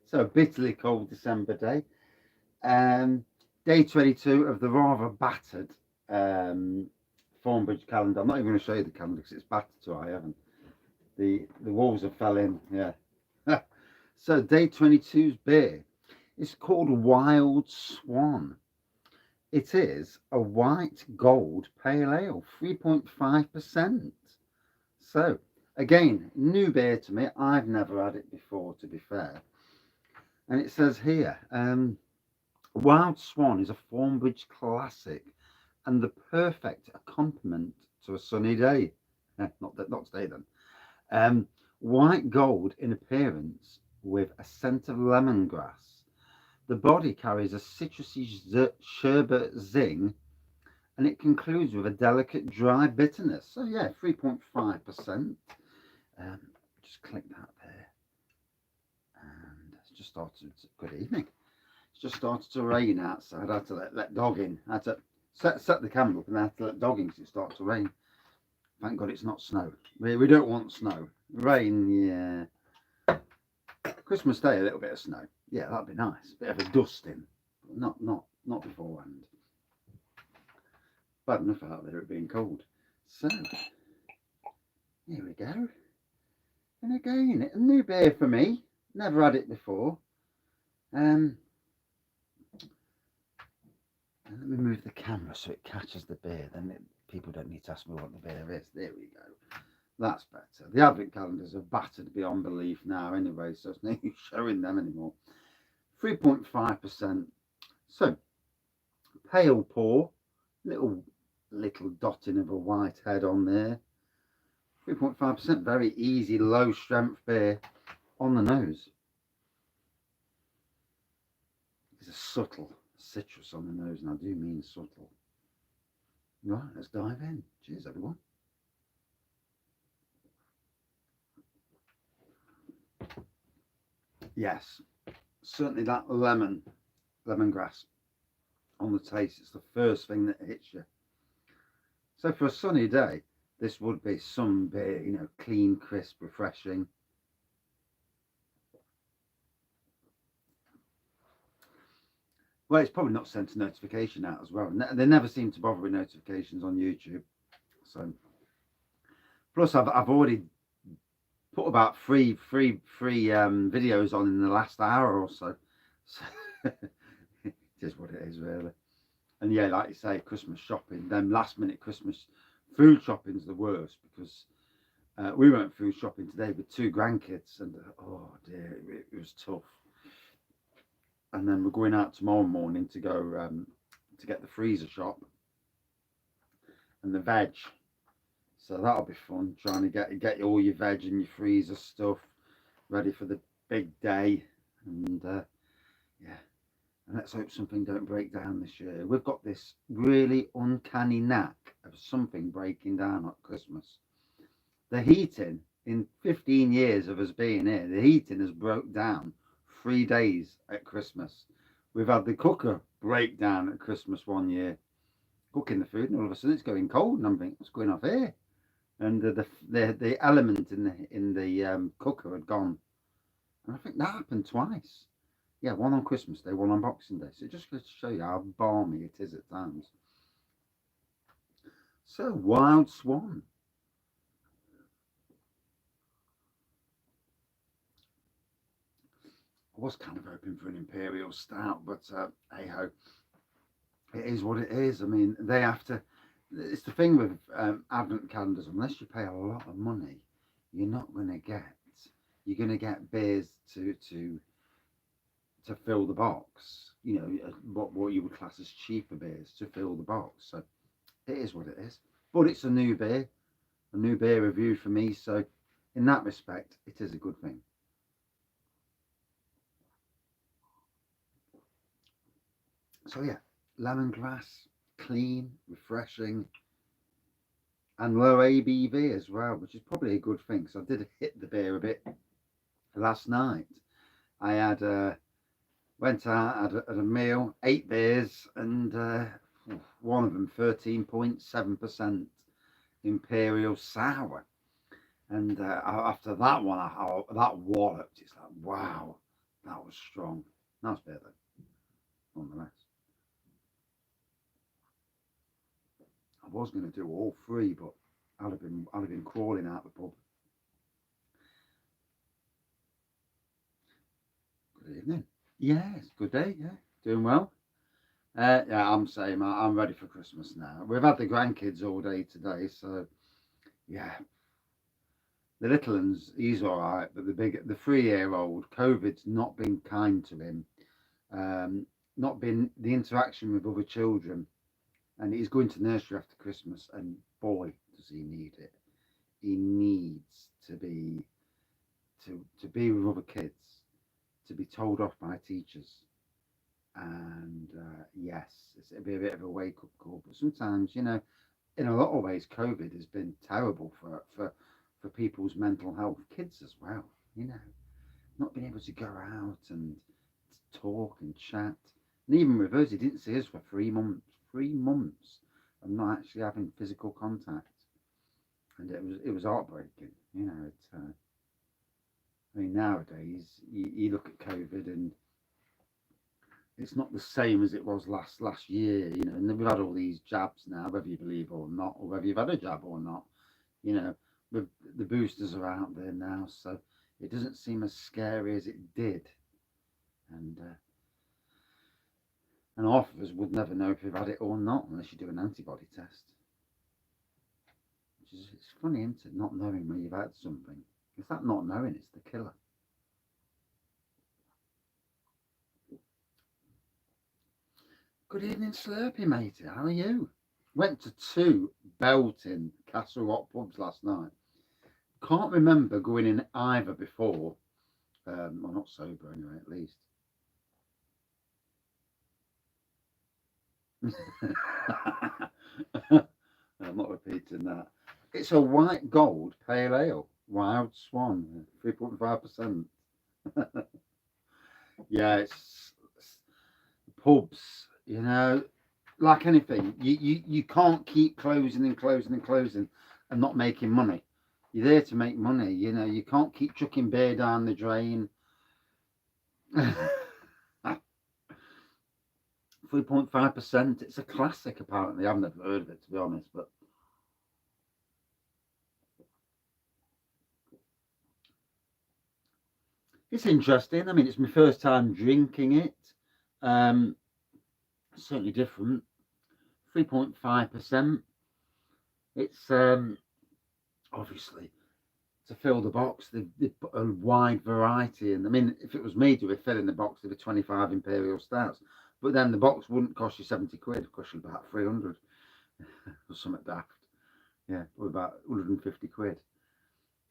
So a bitterly cold December day. Day 22 of the rather battered Thornbridge calendar. I'm not even going to show you the calendar because it's battered to high heaven. The walls have fell in, yeah. So day 22's beer is called Wild Swan. It is a white gold pale ale, 3.5%. So again, new beer to me. I've never had it before, to be fair. And it says here, Wild Swan is a Thornbridge classic and the perfect accompaniment to a sunny day. Not today then. White gold in appearance with a scent of lemongrass. The body carries a citrusy sherbet zing, and it concludes with a delicate dry bitterness. So yeah, 3.5%. Just click that there, and it's just started. Good evening. It's just started to rain outside. I had to let dog in. I had to set the camera up, and I had to let dog in because it started to rain. Thank God it's not snow. We don't want snow. Rain, yeah. Christmas Day, a little bit of snow. Yeah, that'd be nice. Bit of a dusting, but not beforehand. Bad enough out there it being cold. So here we go. And again, a new beer for me. Never had it before. And let me move the camera so it catches the beer. Then people don't need to ask me what the beer is. There we go. That's better. The advent calendars are battered beyond belief now anyway, so it's no use showing them anymore. 3.5%. So, pale pour, little dotting of a white head on there. 3.5%, very easy, low strength beer on the nose. There's a subtle citrus on the nose, and I do mean subtle. Right, let's dive in. Cheers, everyone. Yes, certainly that lemongrass on the taste. It's the first thing that hits you. So for a sunny day, this would be some beer, clean, crisp, refreshing. Well, it's probably not sent a notification out as well. They never seem to bother with notifications on YouTube. So, plus I've already put about three videos on in the last hour or so. So it is what it is, really. And yeah, like you say, Christmas shopping, then last minute Christmas food shopping's the worst because we went food shopping today with 2 grandkids, and oh dear, it was tough. And then we're going out tomorrow morning to go to get the freezer shop and the veg. So that'll be fun, trying to get all your veg and your freezer stuff ready for the big day. And yeah, and let's hope something don't break down this year. We've got this really uncanny knack of something breaking down at Christmas. The heating, in 15 years of us being here, the heating has broke down 3 days at Christmas. We've had the cooker break down at Christmas one year, cooking the food, and all of a sudden it's going cold, and I'm thinking, what's going off here? And the element in the cooker had gone, and I think that happened twice. Yeah, one on Christmas Day, one on Boxing Day. So it just goes to show you how balmy it is at times. So, Wild Swan. I was kind of hoping for an Imperial Stout, but hey ho, it is what it is. I mean, they have to. It's the thing with Advent calendars. Unless you pay a lot of money, you're not going to get. You're going to get beers to fill the box. What you would class as cheaper beers to fill the box. So it is what it is. But it's a new beer review for me. So in that respect, it is a good thing. So yeah, lemongrass, clean, refreshing, and low ABV as well, which is probably a good thing. So I did hit the beer a bit last night. I had went out, had a meal, 8 beers, and one of them 13.7% Imperial Sour. And after that one, that walloped. It's like, wow, That was strong. Nice beer though, nonetheless. I was going to do all three, but I'd have been crawling out the pub. Good evening. Yes, good day. Yeah, doing well. Yeah, I'm same. I'm ready for Christmas now. We've had the grandkids all day today, so yeah. The little one's he's all right, but the 3-year-old, COVID's not been kind to him. Um, Not been the interaction with other children, and he's going to nursery after Christmas, and boy, does he need it. He needs to be with other kids, to be told off by teachers, and yes, it'll be a bit of a wake up call. But sometimes, in a lot of ways, COVID has been terrible for people's mental health, kids as well. You know, not being able to go out and talk and chat, and even with us, he didn't see us for 3 months. 3 months of not actually having physical contact, and it was heartbreaking. I mean, nowadays you look at COVID and it's not the same as it was last year, and we've had all these jabs now, whether you believe or not, or whether you've had a jab or not, you know, the boosters are out there now, so it doesn't seem as scary as it did, and half of us would never know if we've had it or not unless you do an antibody test. It's funny, isn't it, not knowing when you've had something. It's that not knowing, it's the killer. Good evening, Slurpy matey. How are you? Went to 2 belting Castle Rock pubs last night. Can't remember going in either before. Well, not sober anyway, at least. I'm not repeating that. It's a white gold pale ale, Wild Swan, 3.5%. Yeah, it's pubs, like anything, you can't keep closing and closing and closing and not making money. You're there to make money, you can't keep chucking beer down the drain. 3.5%. It's a classic, apparently. I've never heard of it, to be honest, but it's interesting. I mean, it's my first time drinking it. Certainly different. 3.5%. It's obviously to fill the box. They've put a wide variety, and I mean, if it was me to be filling the box, there'd be 25 imperial stouts, but then the box wouldn't cost you 70 quid. It cost you about 300 or something daft. Yeah, or about 150 quid.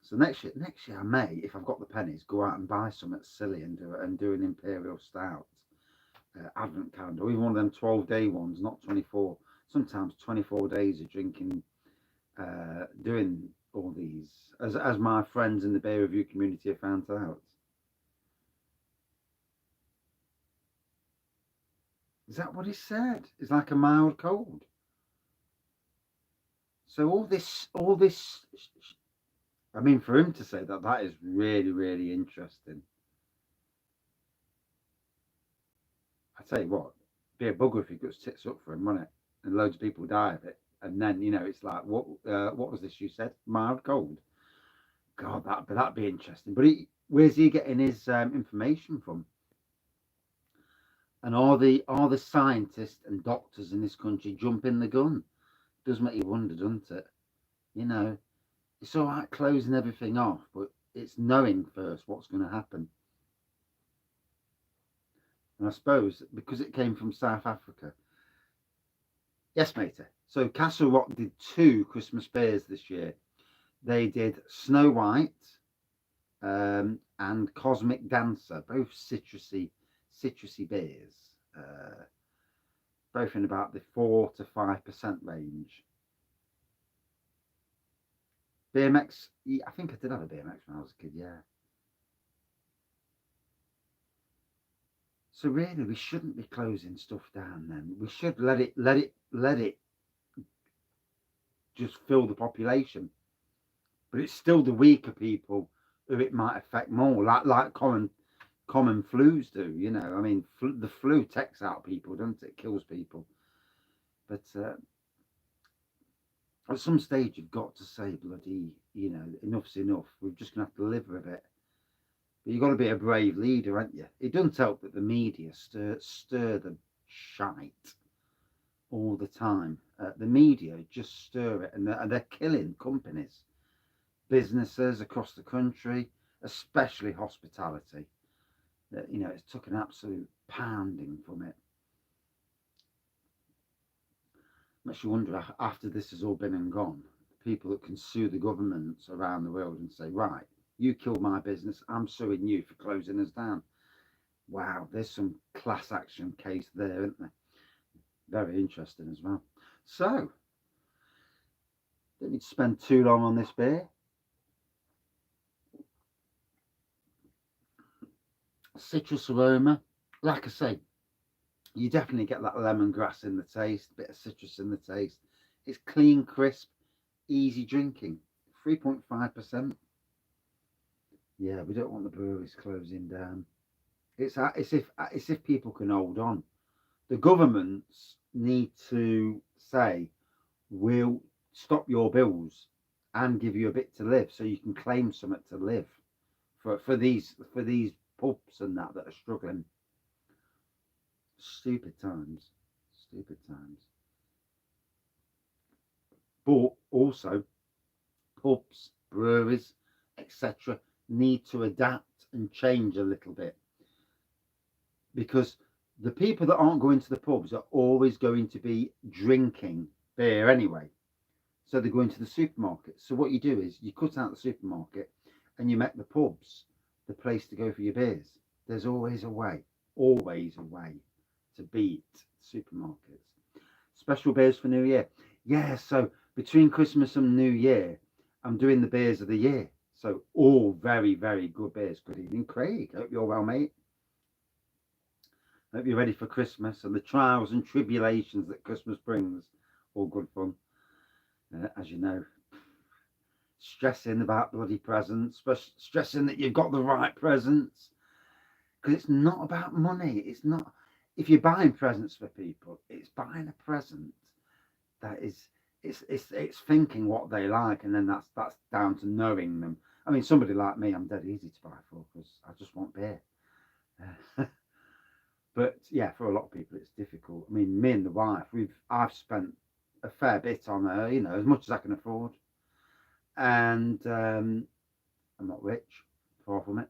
So next year I may, if I've got the pennies, go out and buy something silly and do an imperial stout advent calendar, or even one of them 12-day ones, not 24. Sometimes 24 days of drinking, doing all these, as my friends in the beer review community have found out. Is that what he said? It's like a mild cold. So all this. I mean, for him to say that is really, really interesting. I tell you what, be a bugger if he gets tits up for him, wouldn't it? And loads of people die of it, and then it's like, what was this you said? Mild cold. God, that'd be interesting. But where's he getting his information from? And are the scientists and doctors in this country jumping the gun? Does make you wonder, doesn't it? It's all right closing everything off, but it's knowing first what's going to happen. And I suppose because it came from South Africa. Yes, matey. So Castle Rock did 2 Christmas beers this year. They did Snow White and Cosmic Dancer, both citrusy beers, both in about the 4 to 5% range. BMX, I think I did have a BMX when I was a kid, yeah. So really, we shouldn't be closing stuff down. Then we should let it just fill the population. But it's still the weaker people who it might affect more. Like Colin common flus do. You know, I mean, the flu takes out people, doesn't it? Kills people. But at some stage, you've got to say, bloody, you know, enough's enough. We're just going to have to live with it. But you've got to be a brave leader, haven't you? It doesn't help that the media stir the shite all the time. The media just stir it, and they're killing companies, businesses across the country, especially hospitality. You know, it's took an absolute pounding from it. Makes you wonder, after this has all been and gone, people that can sue the governments around the world and say, right, you killed my business, I'm suing you for closing us down. Wow, there's some class action case there, isn't there? Very interesting as well. So, don't need to spend too long on this beer. Citrus aroma, like I say, you definitely get that lemongrass in the taste, bit of citrus in the taste. It's clean, crisp, easy drinking. 3.5%. Yeah, we don't want the breweries closing down. It's if people can hold on. The governments need to say, we'll stop your bills and give you a bit to live, so you can claim something to live for these pubs and that are struggling. Stupid times. But also, pubs, breweries, etc., need to adapt and change a little bit, because the people that aren't going to the pubs are always going to be drinking beer anyway. So they're going to the supermarket. So what you do is you cut out the supermarket and you make the pubs the place to go for your beers. There's always a way to beat supermarkets. Special beers for New Year. Yeah, so between Christmas and New Year, I'm doing the beers of the year. So all very, very good beers. Good evening, Craig. Hope you're well, mate. Hope you're ready for Christmas and the trials and tribulations that Christmas brings. All good fun. As you know, stressing about bloody presents, stressing that you've got the right presents. Because it's not about money. It's not. If you're buying presents for people, it's buying a present that is, it's thinking what they like, and then that's down to knowing them. I mean, somebody like me, I'm dead easy to buy for because I just want beer. But yeah, for a lot of people, it's difficult. I mean, me and the wife, I've spent a fair bit on her, you know, as much as I can afford, and I'm not rich, far from it.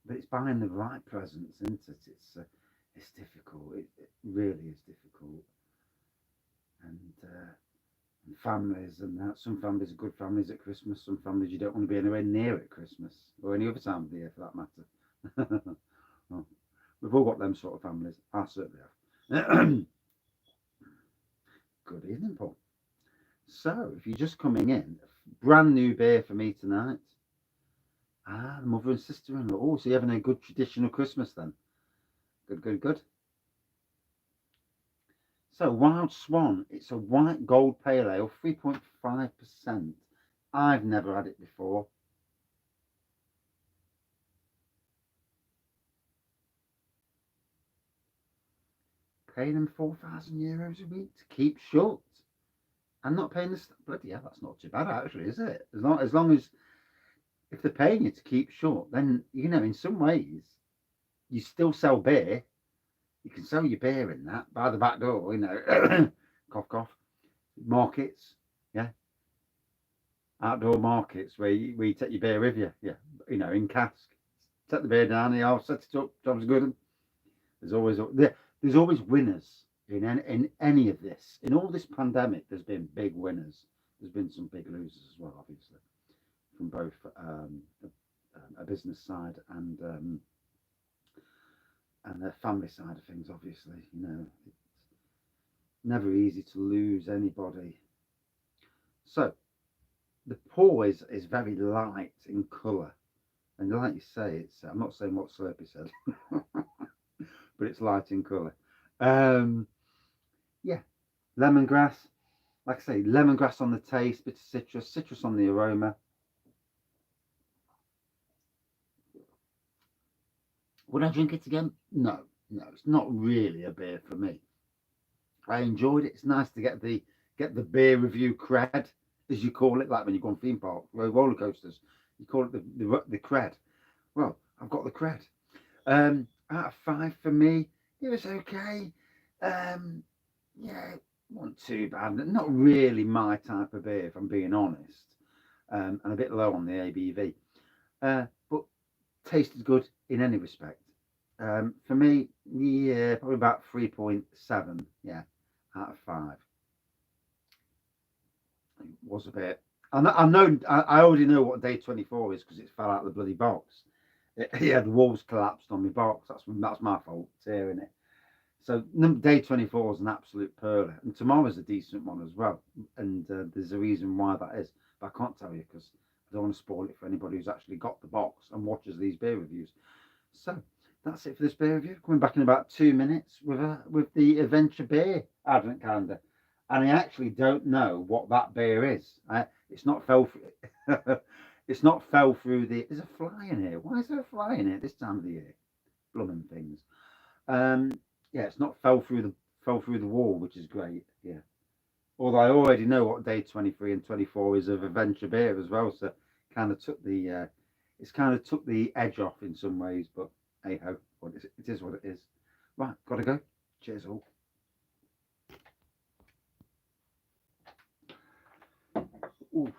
But it's buying the right presents, isn't it? It's difficult. It really is difficult. And families and that. Some families are good families at Christmas. Some families you don't want to be anywhere near at Christmas or any other time of the year, for that matter. Well, we've all got them sort of families. I certainly have. Good evening, Paul. So, if you're just coming in, brand new beer for me tonight. The mother and sister-in-law. Oh, so you're having a good traditional Christmas then. Good. So, Wild Swan. It's a white gold pale ale, 3.5%. I've never had it before. Paying them €4,000 a week to keep shut. I'm not paying this. Bloody hell, that's not too bad actually, is it? As long as if they're paying you to keep short, then, you know, in some ways, you still sell beer. You can sell your beer in that by the back door, you know. Cough, cough. Markets, yeah. Outdoor markets where you take your beer with you, yeah. You know, in cask. Take the beer down, I'll set it up. Job's good. There's always winners in any of this. In all this pandemic, there's been big winners. There's been some big losers as well, obviously, from both a business side and the family side of things. Obviously, you know, it's never easy to lose anybody. So the pour is very light in colour, and like you say, it's, I'm not saying what Slurpee said, but it's light in colour. Yeah, lemongrass. Like I say, lemongrass on the taste, bit of citrus on the aroma. Would I drink it again? No, no, it's not really a beer for me. I enjoyed it. It's nice to get the beer review cred, as you call it, like when you go on theme park roller coasters. You call it the cred. Well, I've got the cred. Out of 5 for me, it was okay. Um, yeah, it wasn't too bad. Not really my type of beer, if I'm being honest. And a bit low on the ABV. But tasted good in any respect. For me, yeah, probably about 3.7. Yeah, out of 5. It was a bit. I already know what day 24 is because it fell out of the bloody box. Yeah, the walls collapsed on my box. That's my fault tearing it. So day 24 is an absolute pearler, and tomorrow's a decent one as well. And there's a reason why that is, but I can't tell you because I don't want to spoil it for anybody who's actually got the box and watches these beer reviews. So that's it for this beer review. Coming back in about 2 minutes with the Adventure Beer Advent Calendar, and I actually don't know what that beer is. It's not fell through. It's not fell through the. There's a fly in here. Why is there a fly in here this time of the year? Blooming things. Um, yeah, it's not fell through the wall, which is great. Yeah. Although I already know what day 23 and 24 is of Adventure Beer as well, so kind of took the it's kind of took the edge off in some ways, but hey ho, it is what it is. Right, gotta go. Cheers all. Ooh.